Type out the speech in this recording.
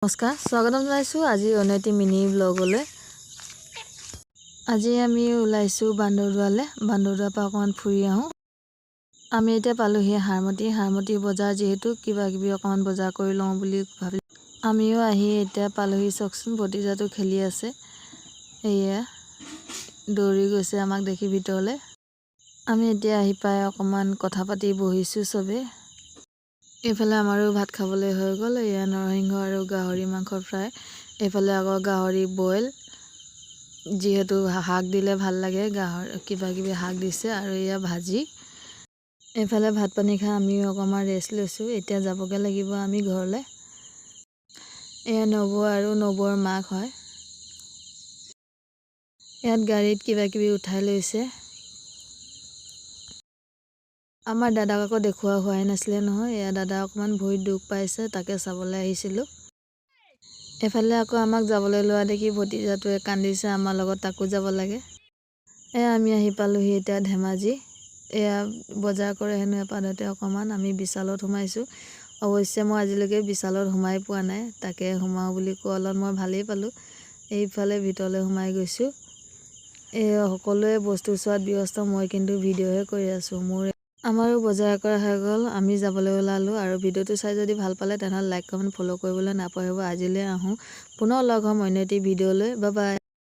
নমস্কাৰ, স্বাগতম জনাইছোঁ আজি অনেটি মিনি ব্লগলৈ। আজি আমি ওলাইছোঁ বান্দৰদোৱালৈ। বান্দৰদোৱাৰ পৰা অকণমান ফুৰি আহোঁ। আমি এতিয়া পালোহি হাৰমতি বজাৰ, যিহেতু কিবা কিবি অকণমান বজাৰ কৰি লওঁ বুলি ভাবি আমিও আহি এতিয়া পালোহি। চাওকচোন, ভতিজাটো খেলি আছে। এয়া দৌৰি গৈছে আমাক দেখি ভিতৰলৈ। আমি এতিয়া আহি পাই অকণমান কথা পাতি বহিছোঁ চবেই। এইফালে আমাৰো ভাত খাবলৈ হৈ গ'ল। এয়া নৰসিংহ আৰু গাহৰি মাংস ফ্ৰাই। এইফালে আকৌ গাহৰি বইল, যিহেতু শাক দিলে ভাল লাগে, গাহৰি কিবা কিবি শাক দিছে, আৰু এয়া ভাজি। এইফালে ভাত পানী খাই আমিও অকণমান ৰেষ্ট লৈছোঁ। এতিয়া যাবগৈ লাগিব আমি ঘৰলৈ। এয়া নবৌ আৰু নবৌৰ মাক হয়। ইয়াত গাড়ীত কিবা কিবি উঠাই লৈছে। আমাৰ দাদাক আকৌ দেখুওৱা হোৱাই নাছিলে নহয়। এয়া দাদা অকণমান ভৰিত দুখ পাইছে, তাকে চাবলৈ আহিছিলোঁ। এফালে আকৌ আমাক যাবলৈ লোৱা দেখি ভতিজাটোৱে কান্দিছে আমাৰ লগত, তাকো যাব লাগে। এয়া আমি আহি পালোহি এতিয়া ধেমাজি। এয়া বজাৰ কৰে হেনো এপাদতে অকণমান। আমি বিশালত সোমাইছোঁ। অৱশ্যে মই আজিলৈকে বিশালত সোমাই পোৱা নাই, তাকে সোমাওঁ বুলি কোৱালত মই ভালেই পালোঁ। এইফালে ভিতৰলৈ সোমাই গৈছোঁ। সকলোৱে বস্তু চোৱাত ব্যস্ত, মই কিন্তু ভিডিঅ'হে কৰি আছোঁ। আমাৰো বজাৰ কৰা হৈ গ'ল, আমি যাবলৈ ওলালোঁ। আৰু ভিডিঅ'টো চাই যদি ভাল পালে তেনেহ'লে লাইক কমেণ্ট ফ'ল' কৰিবলৈ নাপাহৰিব। আজিলৈ আহোঁ, পুনৰ লগ হ'ম অন্য এটি ভিডিঅ'লৈ। Bye bye.